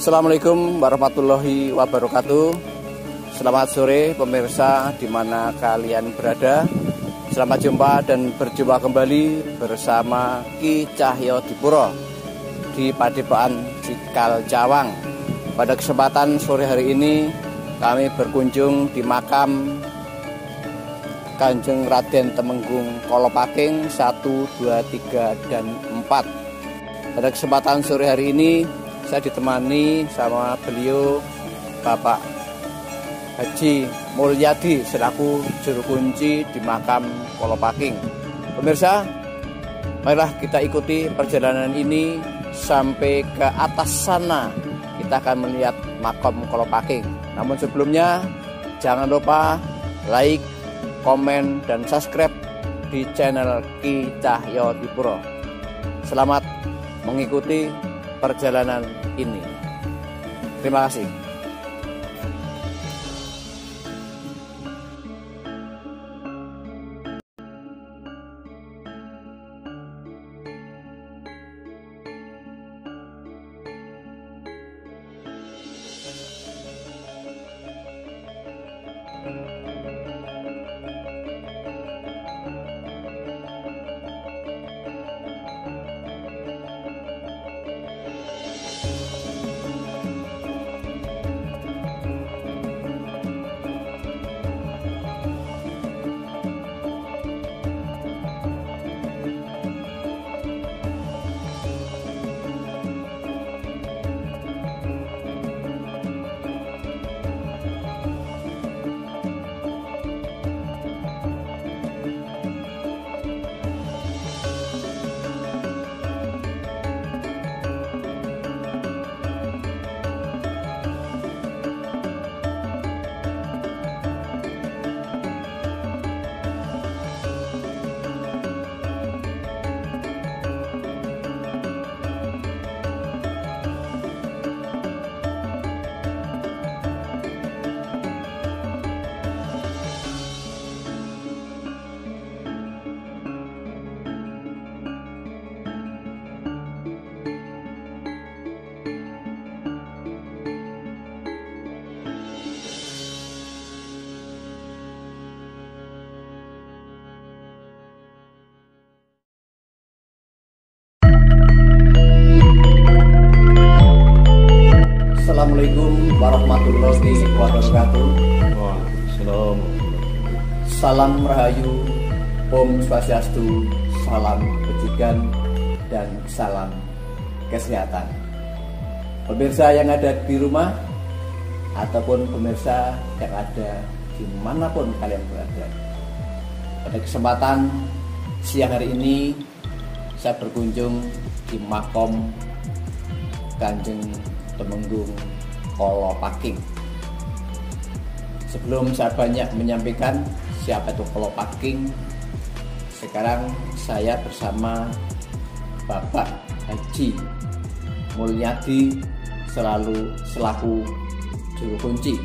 Assalamualaikum warahmatullahi wabarakatuh. Selamat sore pemirsa di mana kalian berada. Selamat jumpa dan berjumpa kembali bersama Ki Cahyo Dipuro di Padepokan Cikal Cawang. Pada kesempatan sore hari ini kami berkunjung di makam Kanjeng Raden Temenggung Kolopaking 1, 2, 3, dan 4. Pada kesempatan sore hari ini saya ditemani sama beliau Bapak Haji Mulyadi selaku juru kunci di makam Kolopaking. Pemirsa, marilah kita ikuti perjalanan ini sampai ke atas sana. Kita akan melihat makam Kolopaking. Namun sebelumnya jangan lupa like, komen, dan subscribe di channel Ki Cahyo Dipuro. Selamat mengikuti perjalanan ini. Terima kasih. Assalamualaikum warahmatullahi wabarakatuh. Waalaikumsalam. Salam Rahayu, Om Swastiastu, salam kebajikan, dan salam kesehatan. Pemirsa yang ada di rumah ataupun pemirsa yang ada dimanapun kalian berada. Pada kesempatan siang hari ini saya berkunjung di makom Kanjeng Temenggung Kolopaking. Sebelum saya banyak menyampaikan siapa itu Kolopaking, sekarang saya bersama Bapak Haji Mulyadi selaku juru kunci.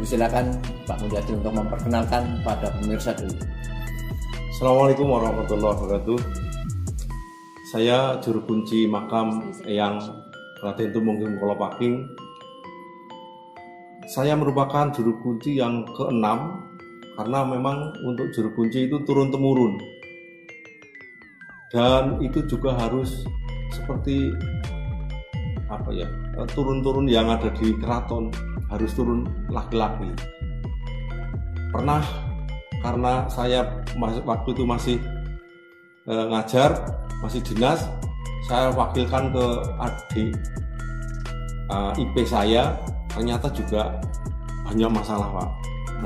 Silakan Pak Mulyadi untuk memperkenalkan pada pemirsa dulu. Assalamualaikum warahmatullahi wabarakatuh. Saya juru kunci makam Eyang Raden Temenggung Kolopaking. Saya merupakan juru kunci yang ke-6 karena memang untuk juru kunci itu turun-temurun. Dan itu juga harus seperti turun-turun yang ada di keraton, harus turun laki-laki. Pernah karena saya waktu itu masih ngajar, masih dinas, saya wakilkan ke adik IP saya, ternyata juga banyak masalah Pak,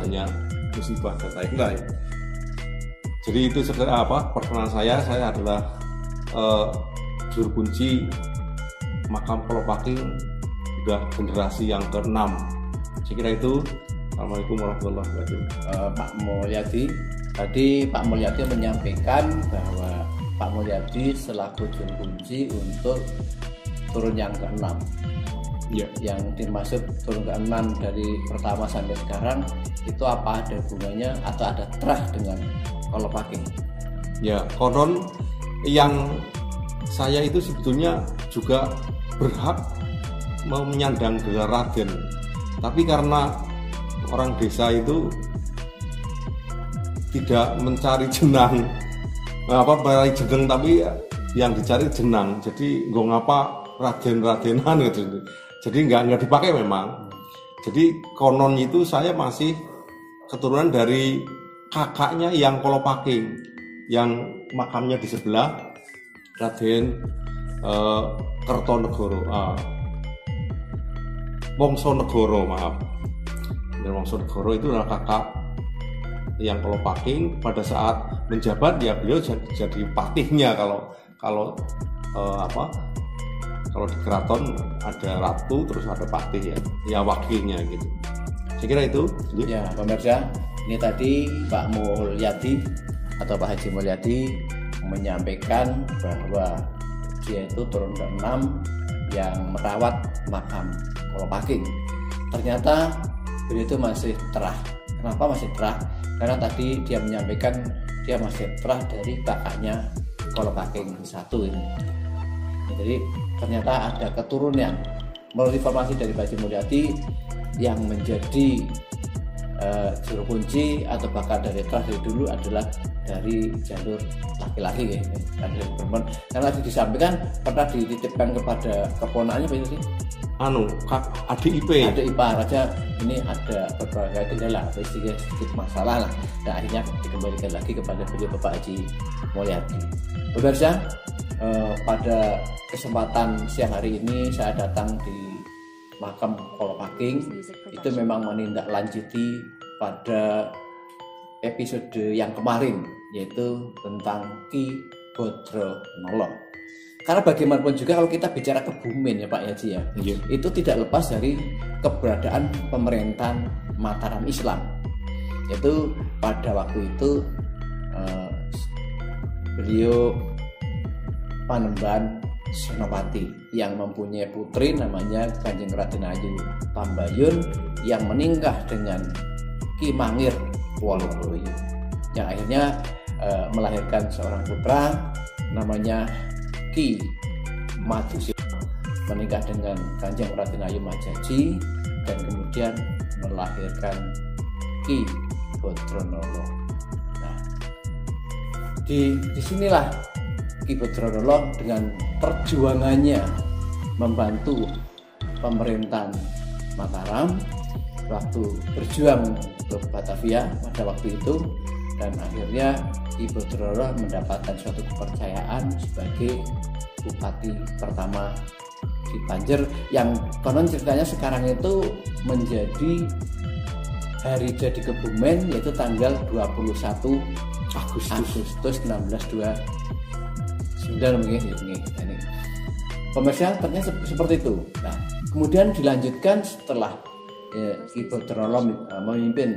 banyak musibah dan lain-lain. Jadi itu perkenalan saya adalah juru kunci makam Kolopaking sudah generasi yang ke-6. Saya kira itu. Assalamualaikum warahmatullahi wabarakatuh. Pak Mulyadi, tadi Pak Mulyadi menyampaikan bahwa Pak Mulyadi selaku juru kunci untuk turun yang ke-6. Ya. Yang dimaksud turun ke-6 dari pertama sampai sekarang itu apa, ada hubungannya atau ada terah dengan Kolopaking? Ya, konon yang saya itu sebetulnya juga berhak menyandang gelar Raden, tapi karena orang desa itu tidak mencari jenang, mencari jeneng, tapi yang dicari jenang. Jadi nggak ngapa Raden-Radenan gitu. Jadi nggak dipakai memang. Jadi konon itu saya masih keturunan dari kakaknya yang Kolopaking, yang makamnya di sebelah, Raden Kertonegoro, Wongsonegoro, maaf. Dan Wongsonegoro itu adalah kakak yang Kolopaking. Pada saat menjabat ya beliau jadi patihnya. Kalau di keraton ada ratu, terus ada patih ya wakilnya gitu. Saya kira itu. Ya, pemirsa, ini tadi Pak Mulyadi atau Pak Haji Mulyadi menyampaikan bahwa dia itu turun ke-6 yang merawat makam Kolopaking. Ternyata beliau itu masih terah. Kenapa masih terah? Karena tadi dia menyampaikan dia masih terah dari kakaknya Kolopaking satu ini. Jadi ternyata ada keturunan. Menurut informasi dari Pak Haji Mulyadi, yang menjadi juru kunci atau bahkan dari terah dari dulu adalah dari jalur laki-laki ya, dari perempuan. Karena tadi disampaikan pernah dititipkan kepada keponakannya Pak itu sih. Adik ipar aja ini ada berbagai kendala atau sedikit masalah lah, dan akhirnya dikembalikan lagi kepada beliau Bapak Haji Mulyadi. Pemirsa, pada kesempatan siang hari ini saya datang di makam Kolopaking. Itu memang menindaklanjuti pada episode yang kemarin, yaitu tentang Ki Bodronolo. Karena bagaimanapun juga kalau kita bicara Kebumen ya Pak Haji ya, itu tidak lepas dari keberadaan pemerintahan Mataram Islam. Yaitu pada waktu itu beliau Panembahan Senopati yang mempunyai putri namanya Kanjeng Raden Ayu Tambayun yang menikah dengan Ki Mangir Wololoyo, yang akhirnya melahirkan seorang putra namanya Ki Madusilo, menikah dengan Kanjeng Raden Ayu Majaji dan kemudian melahirkan Ki Bodronolo. Nah, disinilah Ki Bodronolo dengan perjuangannya membantu pemerintahan Mataram waktu berjuang ke Batavia pada waktu itu, dan akhirnya Ki Bodronolo mendapatkan suatu kepercayaan sebagai bupati pertama di Banjar, yang konon ceritanya sekarang itu menjadi hari jadi Kebumen, yaitu tanggal 21 Agustus 1629 mungkin ini. Pemirsa, ternyata seperti itu. Nah, kemudian dilanjutkan setelah Ki Bodronolo memimpin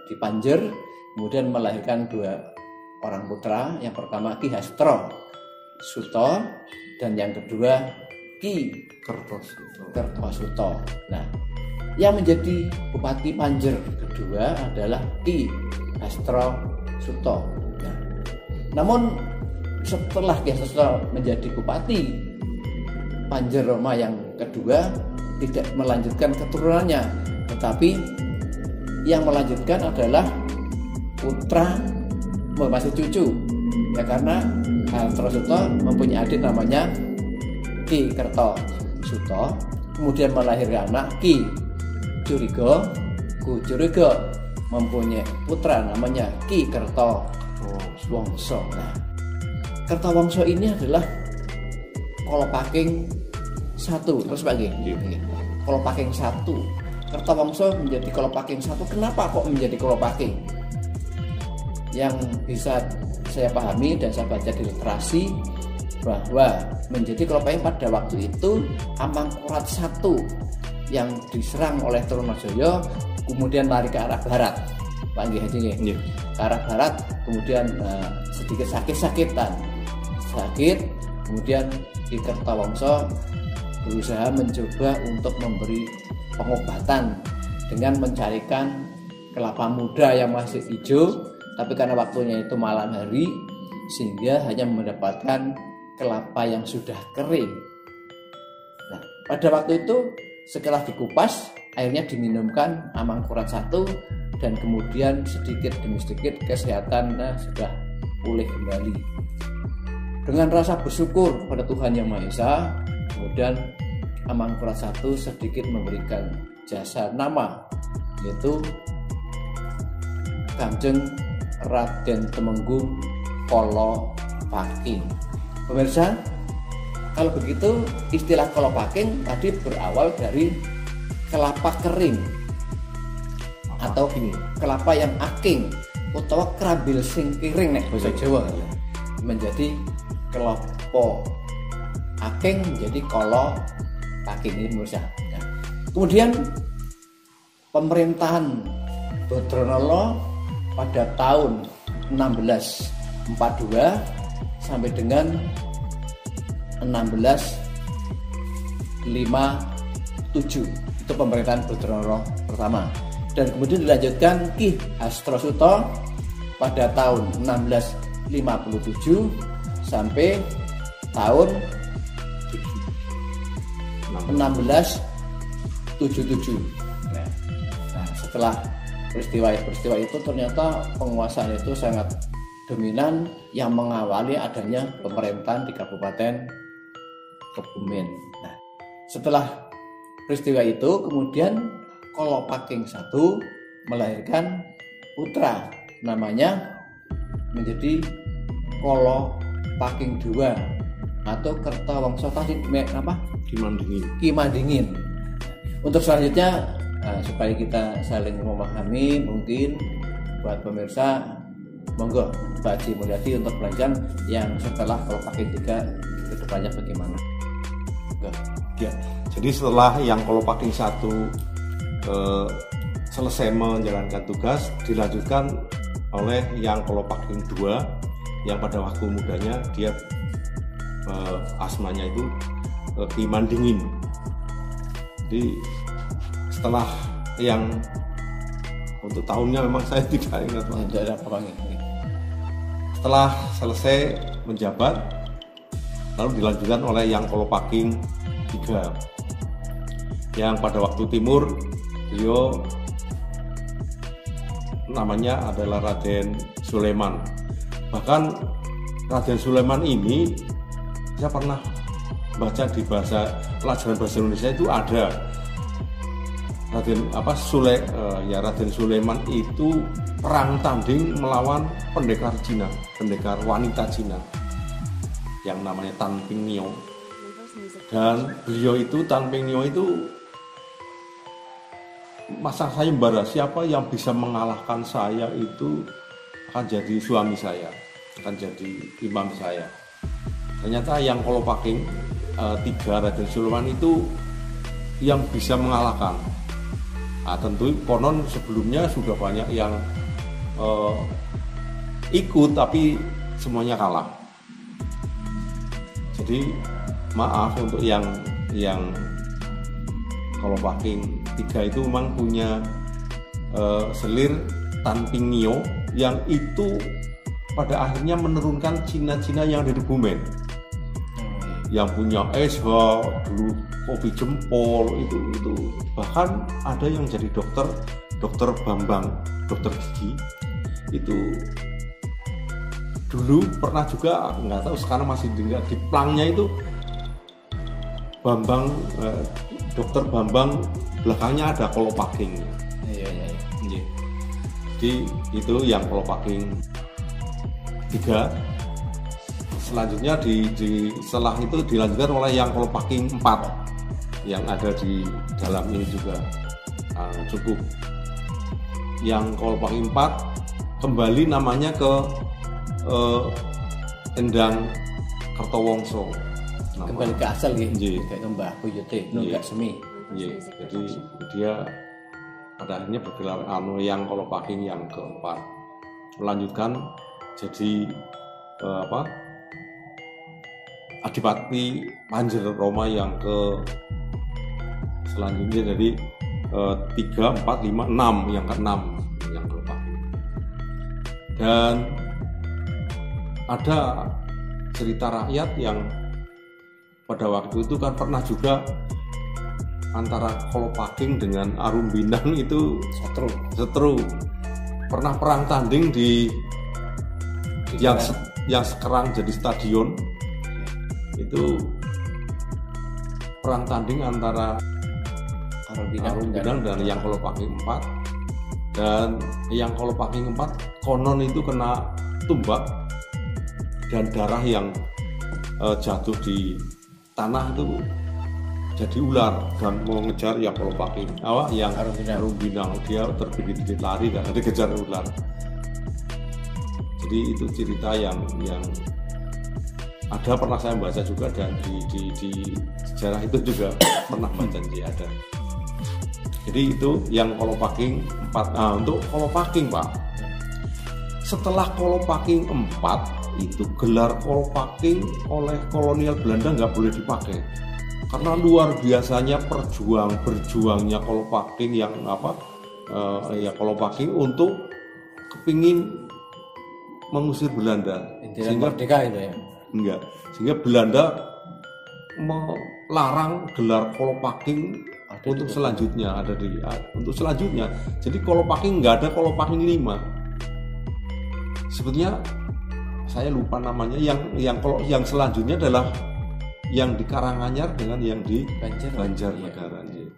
di Banjar, kemudian melahirkan 2 orang putra. Yang pertama Ki Hastro Suto dan yang kedua Ki Kertosuto. Nah, yang menjadi bupati Banjar kedua adalah Ki Hastro Suto. Nah, namun setelah Ki Hastro menjadi bupati Banjar Roma yang kedua, tidak melanjutkan keturunannya, tetapi yang melanjutkan adalah putra, masih cucu ya, karena Hastro Suto mempunyai adik namanya Ki Kertosuto, kemudian melahirkan anak Ki Curigo. Ku Curigo mempunyai putra namanya Ki Kertowongso. Nah, Kertowongso ini adalah Kolopaking 1. Terus Pak Kolopaking 1. Kertowongso menjadi Kolopaking 1. Kenapa kok menjadi Kolopaking? Yang bisa saya pahami dan saya baca di literasi, bahwa menjadi Kolopaking pada waktu itu Amangkurat I yang diserang oleh Trunojoyo, kemudian lari ke arah barat. Pak Haji ke arah barat, kemudian sedikit sakit, kemudian Ki Kertowongso berusaha mencoba untuk memberi pengobatan dengan mencarikan kelapa muda yang masih hijau, tapi karena waktunya itu malam hari sehingga hanya mendapatkan kelapa yang sudah kering. Nah, pada waktu itu setelah dikupas, airnya diminumkan Amangkurat I, dan kemudian sedikit demi sedikit kesehatannya sudah pulih kembali. Dengan rasa bersyukur kepada Tuhan Yang Maha Esa, kemudian Amangkurat I sedikit memberikan jasa nama, yaitu Kanjeng Raden Temenggung Kolopaking. Pemirsa, kalau begitu istilah Kolopaking tadi berawal dari kelapa kering atau gini, kelapa yang aking utawa krambil sing kiring nek basa Jawa, menjadi kelopo aking menjadi Kolopaking ini pemirsa. Nah, kemudian pemerintahan Badranala pada tahun 1642 sampai dengan 1657 itu pemerintahan Badranala pertama, dan kemudian dilanjutkan Ki Hastrosuto pada tahun 1657 sampai tahun 1677. Nah, setelah peristiwa itu ternyata penguasaan itu sangat dominan yang mengawali adanya pemerintahan di Kabupaten Kebumen. Nah, setelah peristiwa itu kemudian Kolopaking I melahirkan putra, namanya menjadi Kolopaking II atau Kertawangsa Kimandingin. Untuk selanjutnya, supaya kita saling memahami, mungkin buat pemirsa, monggo Pak Haji Mulyadi untuk belajar yang setelah Kolopaking III kedepannya bagaimana. Ya, jadi setelah yang Kolopaking I selesai menjalankan tugas, dilanjutkan oleh yang Kolopaking II yang pada waktu mudanya dia asmanya itu Kimandingin. Jadi setelah yang untuk tahunnya memang saya tidak ingat. Setelah selesai menjabat, lalu dilanjutkan oleh yang Kolopaking III yang pada waktu timur beliau namanya adalah Raden Sulaiman. Bahkan Raden Sulaiman ini saya pernah baca di pelajaran bahasa Indonesia itu ada Raden Sulaiman itu perang tanding melawan pendekar Cina, pendekar wanita Cina yang namanya Tan Ping Nio. Dan beliau itu, Tan Ping Nio itu masa sayembara, siapa yang bisa mengalahkan saya itu akan jadi suami saya, akan jadi imam saya. Ternyata yang Kolopaking III Raden Sulaiman itu yang bisa mengalahkan. Nah, tentu konon sebelumnya sudah banyak yang ikut tapi semuanya kalah. Jadi maaf untuk yang Kolopaking III itu memang punya selir Tan Ping Nio yang itu pada akhirnya menurunkan Cina-Cina yang ada di Kebumen, yang punya SH dulu, kopi jempol itu bahkan ada yang jadi dokter Bambang, dokter gigi itu dulu pernah juga, nggak tahu sekarang masih di plangnya itu Bambang, dokter Bambang, belakangnya ada Kolopaking. Iya. Jadi itu yang Kolopaking III. Selanjutnya setelah itu dilanjutkan oleh yang Kolopaking IV yang ada di dalam ini juga cukup. Yang Kolopaking IV kembali namanya ke Endang Kertawangsa. Kembali ke asal gitu, kayak Mbah Buyute, Nunggak Semi. Jadi dia pada akhirnya bergelar yang Kolopaking yang keempat, melanjutkan jadi Adipati Panjer Roma yang ke selanjutnya, jadi 3, 4, 5, 6 yang ke-6 yang Kolopaking. Dan ada cerita rakyat yang pada waktu itu kan pernah juga antara Kolopaking dengan Arum Bindang itu setru. Pernah perang tanding di yang sekarang jadi stadion. Itu perang tanding antara Arum Bindang dan yang Kolopaking 4. Dan yang Kolopaking 4 konon itu kena tumbak dan darah yang jatuh di tanah itu jadi ular dan mau ngejar yang Kolopaking, yang Arum Bindang. Dia terbitit-bitit lari karena dikejar ular. Jadi itu cerita yang ada, pernah saya baca juga, dan di sejarah itu juga pernah baca ada. Jadi itu yang Kolopaking 4. Nah, untuk Kolopaking Pak, setelah Kolopaking 4 itu gelar Kolopaking oleh kolonial Belanda nggak boleh dipakai. Karena luar biasanya berjuangnya Kolopaking yang Kolopaking untuk kepingin mengusir Belanda. Sehingga merdeka itu ya? Enggak. Sehingga Belanda melarang gelar Kolopaking untuk selanjutnya untuk selanjutnya. Jadi Kolopaking nggak ada Kolopaking 5. Sebetulnya saya lupa namanya. Yang selanjutnya adalah yang di Karanganyar dengan yang di Banjarnegara. Iya.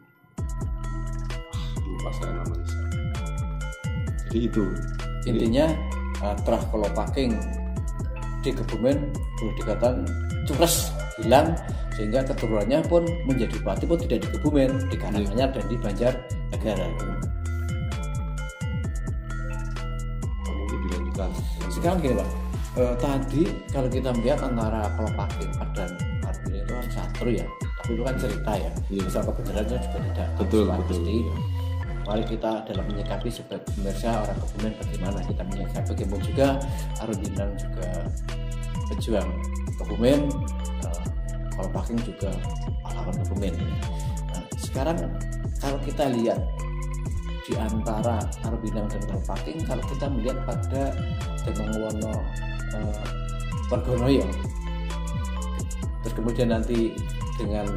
Lupa saya namanya. Jadi itu intinya setelah Kolopaking di Kebumen boleh dikatakan cures, hilang, sehingga keturunannya pun menjadi bupati pun tidak di Kebumen, di Karanganyar dan di Banjarnegara. Mungkin dilanjutkan. Sekarang gini Pak, tadi kalau kita melihat antara Kolopaking dan Arum Bindang itu kan satu ya, tapi itu kan cerita ya. Misal kebenarannya juga tidak pasti. Mari kita dalam menyikapi sebagai pemirsa orang Kebumen bagaimana kita menyikapi, bagaimana juga Arum Bindang juga pejuang Kebumen, Kolopaking juga pahlawan Kebumen. Nah, sekarang kalau kita lihat di antara Arum Bindang dan Kolopaking, kalau kita melihat pada Demangwono Pergonoyo, terus kemudian nanti dengan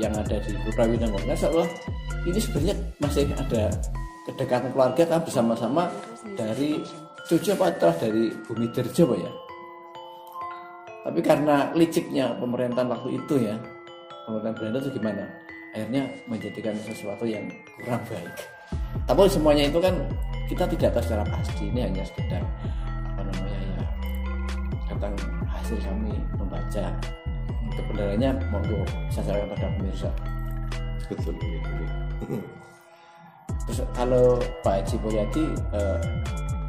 yang ada di Kutha Winangun, seolah ini sebenarnya masih ada kedekatan keluarga kan, bersama-sama dari cucu dari Bumi Dirjo ya. Tapi karena liciknya pemerintahan waktu itu ya, pemerintahan Belanda itu gimana? Akhirnya menjadikan sesuatu yang kurang baik. Tapi semuanya itu kan kita tidak tahu secara pasti, ini hanya sekedar tentang hasil kami membaca. Kebenarannya monggo saya sampaikan pada pemirsa. Betul. Terus kalau Pak Haji Mulyadi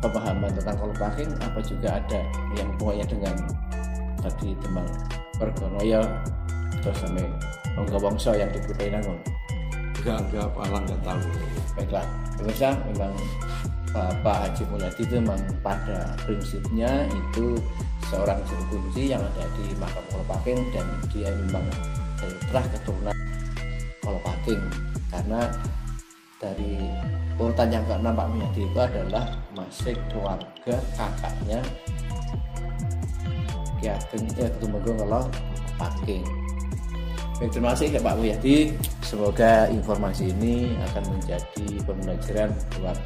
pemahaman tentang Kolopaking apa juga ada yang hubungannya dengan tadi Demang Pergonoyo terus sampai Wongso yang di Kutha Winangun? Enggak tahu. Baiklah, pemirsa, memang Pak Haji Mulyadi itu memang pada prinsipnya itu seorang juru kunci yang ada di makam Kolopaking, dan dia memang terah keturunan Kolopaking, karena dari urutan yang ke-6 Pak Mulyadi itu adalah masih keluarga kakaknya Ki Ageng Tumenggung Kolopaking. Terima kasih Pak Mulyadi, semoga informasi ini akan menjadi pembelajaran buat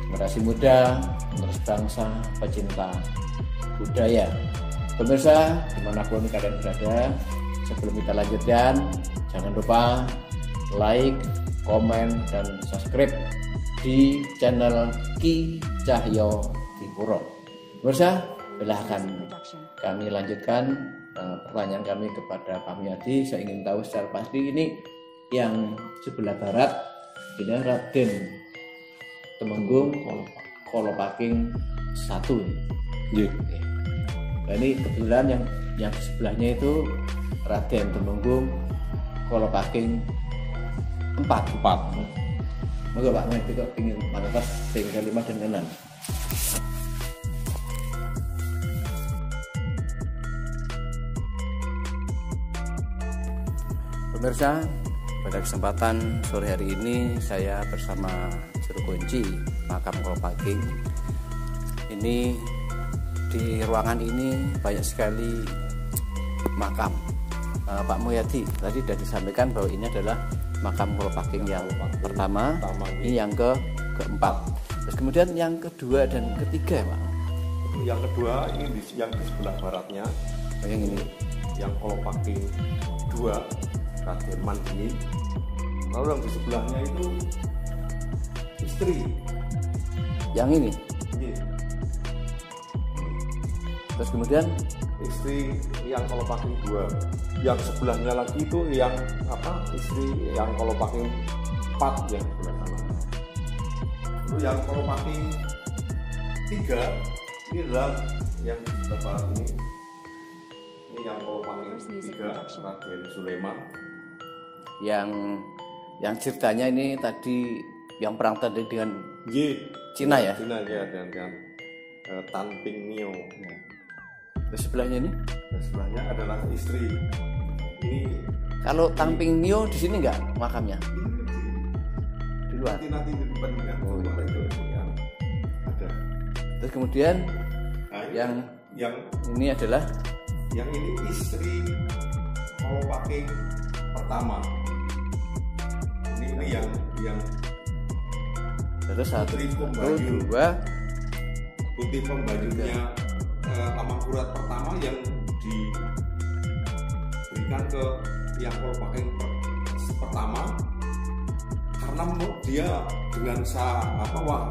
generasi muda, penerus bangsa, pecinta budaya. Pemirsa, dimanapun kalian berada, sebelum kita lanjutkan, jangan lupa like, komen, dan subscribe di channel Ki Cahyo Dipuro. Pemirsa, silahkan kami lanjutkan pertanyaan kami kepada Pak Mulyadi. Saya ingin tahu secara pasti ini yang sebelah barat ini Raden Temenggung Kolopaking 1. Yeah. Nah, ini kebetulan yang di sebelahnya itu Raden Temenggung Kolopaking 4. Moga Pak Mulyadi kok ingin mengangkat tinggal 5 dan 6. Pemirsa, pada kesempatan sore hari ini saya bersama juru kunci makam Kolopaking. Ini di ruangan ini banyak sekali makam Pak Mulyadi. Tadi sudah disampaikan bahwa ini adalah makam Kolopaking yang pertama, ini yang keempat. Terus kemudian yang kedua dan ketiga, Pak. Yang kedua ini yang di sebelah baratnya. Yang ini. Yang Kolopaking 2 Raden Mandini. Lalu yang di sebelahnya itu istri. Yang ini. Terus kemudian istri yang Kolopaking 2. Yang sebelahnya lagi itu yang istri yang Kolopaking 4 yang sebelah sana. Lalu yang Kolopaking 3 ini adalah yang di sebelah barat ini. Ini yang Kolopaking 3 Raden Sulaiman. Yang ceritanya ini tadi yang perang tadi dengan Cina ya? Cina ya, dengan Tan Ping Nio. Ya. Terus sebelahnya ini? Sebelahnya adalah istri. Ini kalau Tan Ping Nio di sini enggak makamnya? Di luar. Nanti di depan itu yang ada. Terus kemudian yang ini adalah yang ini istri Kolopaking pertama. Ini yang terus satu, dua putih pembajunya Amangkurat pertama yang diberikan ke yang Kolopaking pertama karena dia dengan dengan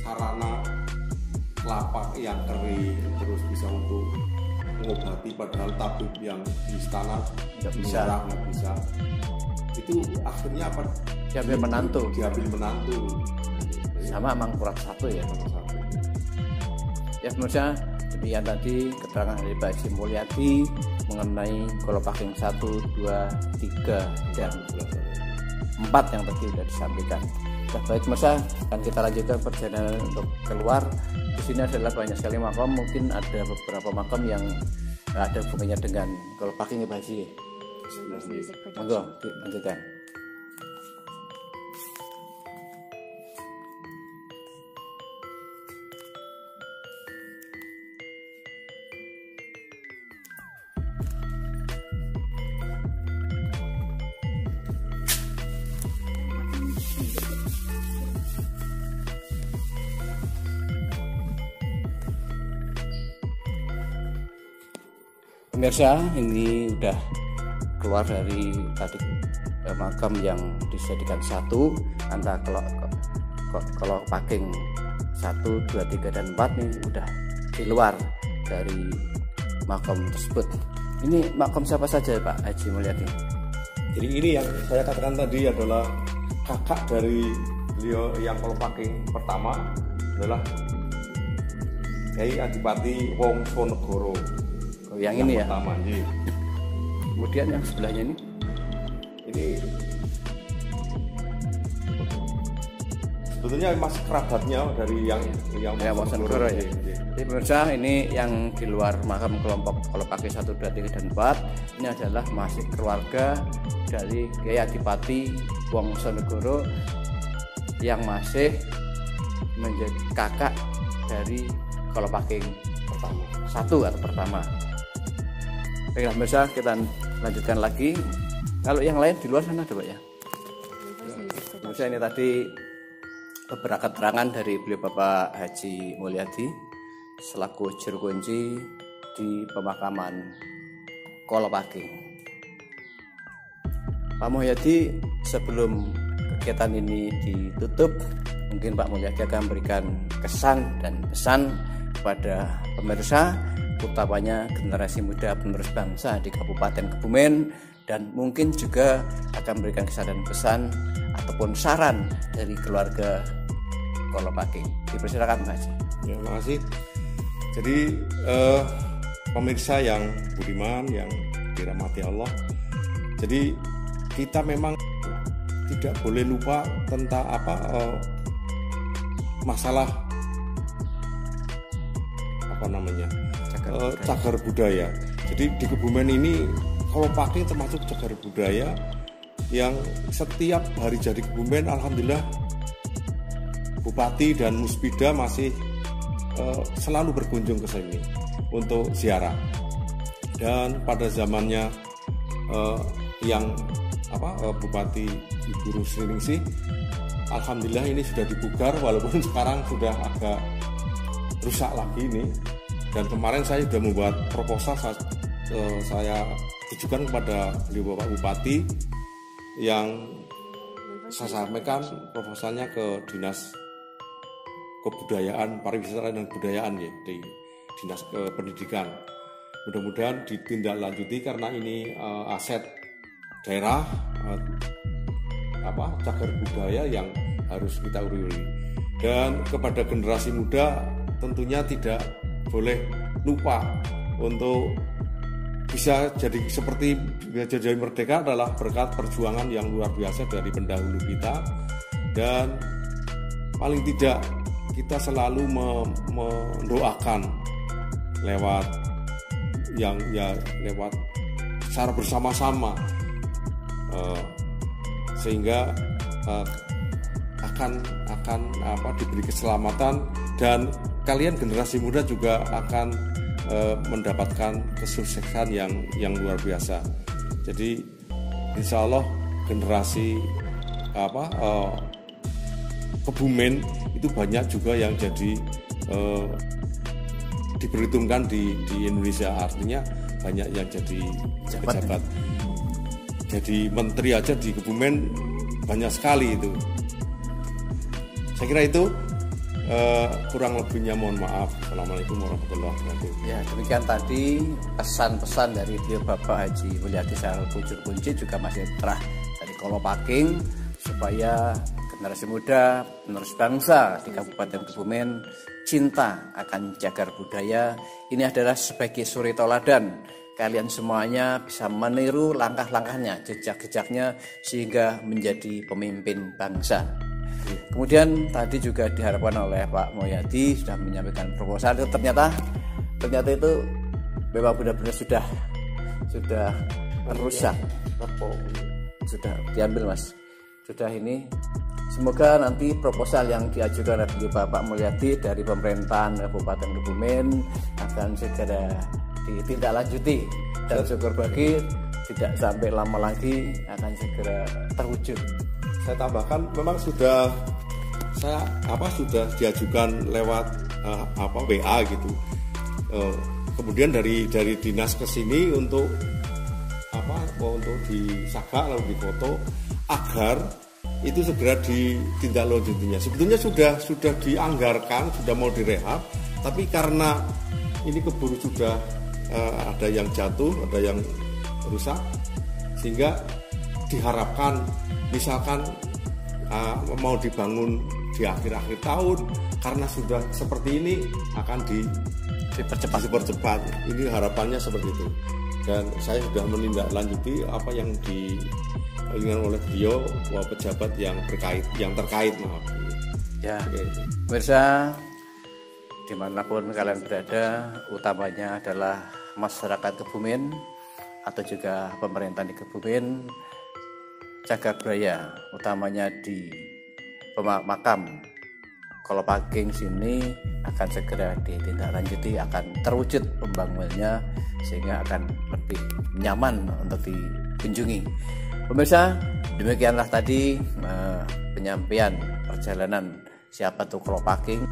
sarana kelapa yang kering, terus bisa untuk mengobati, padahal tabib yang di istana nggak bisa. Itu akhirnya diambil menantu sama Amangkurat 1 ya. Ya sebenarnya demikian tadi keterangan dari Pak Haji Mulyadi mengenai Kolopaking 1, 2, 3 dan 4 yang tadi sudah disampaikan. Baik pemirsa, akan kita lanjutkan perjalanan untuk keluar. Di sini adalah banyak sekali makam, mungkin ada beberapa makam yang ada hubungannya dengan Kolopaking ya Pak Haji. Monggo dilanjutkan. Pemirsa, ini udah keluar dari tadi makam yang dijadikan satu antara Kolopaking 1, 2, 3 dan 4 nih udah di luar dari makam tersebut. Ini makam siapa saja Pak Haji Mulyadi? Jadi ini yang saya katakan tadi adalah kakak dari beliau yang Kolopaking pertama adalah Kyai Adipati Wongsonegoro. Yang ini ya. Pertama, Kemudian yang sebelahnya ini sebetulnya masih kerabatnya dari yang Wongsonegoro ya. Jadi pemirsa, ini yang di luar makam kelompok Kolopaking 1, 2, 3 dan 4 ini adalah masih keluarga dari Kyai Adipati Wongsonegoro yang masih menjadi kakak dari Kolopaking pertama 1 atau pertama. Baiklah pemirsa, kita lanjutkan lagi. Kalau yang lain di luar sana ada Pak ya? Pemirsa, ini tadi beberapa keterangan dari beliau Bapak Haji Mulyadi selaku juru kunci di pemakaman Kolopaking. Pak Mulyadi, sebelum kegiatan ini ditutup, mungkin Pak Mulyadi akan memberikan kesan dan pesan kepada pemirsa, utamanya generasi muda penerus bangsa di Kabupaten Kebumen, dan mungkin juga akan memberikan kesan dan pesan ataupun saran dari keluarga Kolopaking. Dipersilakan Pak Haji. Ya, terima kasih. Jadi pemirsa yang budiman, yang dirahmati Allah, jadi kita memang tidak boleh lupa tentang masalah cagar budaya. Jadi di Kebumen ini Kolopaking termasuk cagar budaya yang setiap hari jadi Kebumen, alhamdulillah Bupati dan Musbida masih selalu berkunjung ke sini untuk ziarah. Dan pada zamannya Bupati Ibu Rusriningsih, alhamdulillah ini sudah dipugar, walaupun sekarang sudah agak rusak lagi ini. Dan kemarin saya sudah membuat proposal, saya tujukan kepada beliau Bapak Bupati, yang saya sampaikan proposalnya ke Dinas Kebudayaan, Pariwisata dan Kebudayaan ya, di Dinas Pendidikan. Mudah-mudahan ditindaklanjuti karena ini aset daerah, cagar budaya yang harus kita urus. Dan kepada generasi muda tentunya tidak boleh lupa untuk bisa jadi seperti jadi merdeka adalah berkat perjuangan yang luar biasa dari pendahulu kita. Dan paling tidak kita selalu mendoakan lewat secara bersama-sama, sehingga akan diberi keselamatan, dan kalian generasi muda juga akan mendapatkan kesuksesan yang luar biasa. Jadi insya Allah generasi Kebumen itu banyak juga yang jadi diperhitungkan di Indonesia, artinya banyak yang jadi pejabat. Jadi menteri aja di Kebumen banyak sekali itu. Saya kira itu, kurang lebihnya mohon maaf. Assalamualaikum warahmatullahi wabarakatuh. Ya, demikian tadi pesan-pesan dari beliau Bapak Haji Mulyadi Syarul Pucuk Kunci, juga masih terah dari Kolopaking, supaya generasi muda penerus bangsa di Kabupaten Kebumen cinta akan cagar budaya. Ini adalah sebagai suri toladan, kalian semuanya bisa meniru langkah-langkahnya, jejak-jejaknya, sehingga menjadi pemimpin bangsa. Kemudian tadi juga diharapkan oleh Pak Mulyadi sudah menyampaikan proposal, itu ternyata itu memang benar-benar sudah rusak, sudah diambil Mas, sudah ini. Semoga nanti proposal yang diajukan oleh Bapak Mulyadi dari pemerintahan Kabupaten Kebumen akan segera ditindaklanjuti, dan syukur bagi tidak sampai lama lagi akan segera terwujud. Saya tambahkan, memang sudah diajukan lewat WA gitu. Kemudian dari dinas ke sini untuk disagak lalu difoto agar itu segera ditindaklanjutinya. Sebetulnya sudah dianggarkan, sudah mau direhab, tapi karena ini keburu sudah ada yang jatuh, ada yang rusak, sehingga diharapkan misalkan mau dibangun di akhir-akhir tahun, karena sudah seperti ini akan dipercepat. Ini harapannya seperti itu. Dan saya sudah menindaklanjuti apa yang diinginkan oleh beliau, pejabat yang terkait. Ya, pemirsa, dimanapun kalian berada, utamanya adalah masyarakat Kebumen atau juga pemerintah di Kebumen, cagar budaya, utamanya di makam Kolopaking sini akan segera ditindaklanjuti, akan terwujud pembangunannya, sehingga akan lebih nyaman untuk dikunjungi. Pemirsa, demikianlah tadi penyampaian perjalanan siapa itu Kolopaking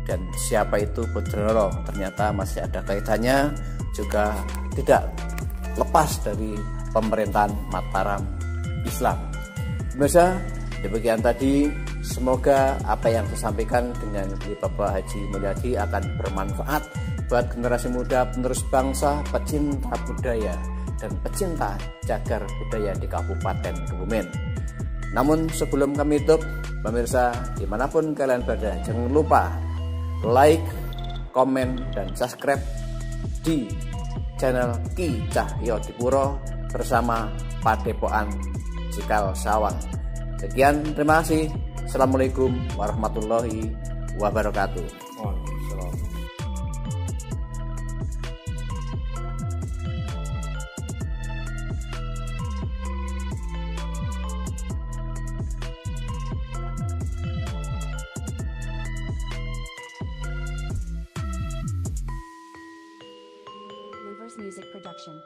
dan siapa itu Bodronoro. Ternyata masih ada kaitannya, juga tidak lepas dari pemerintahan Mataram Islam. Pemirsa, demikian tadi, semoga apa yang disampaikan dengan Bapak Haji Mulyadi akan bermanfaat buat generasi muda penerus bangsa, pecinta budaya dan pecinta cagar budaya di Kabupaten Kebumen. Namun sebelum kami tutup, pemirsa dimanapun kalian berada, jangan lupa like, komen, dan subscribe di channel Ki Cahyodipuro bersama Padepokan Cikal Sawang. Sekian, terima kasih. Assalamualaikum warahmatullahi wabarakatuh. Waalaikumsalam. Music Production.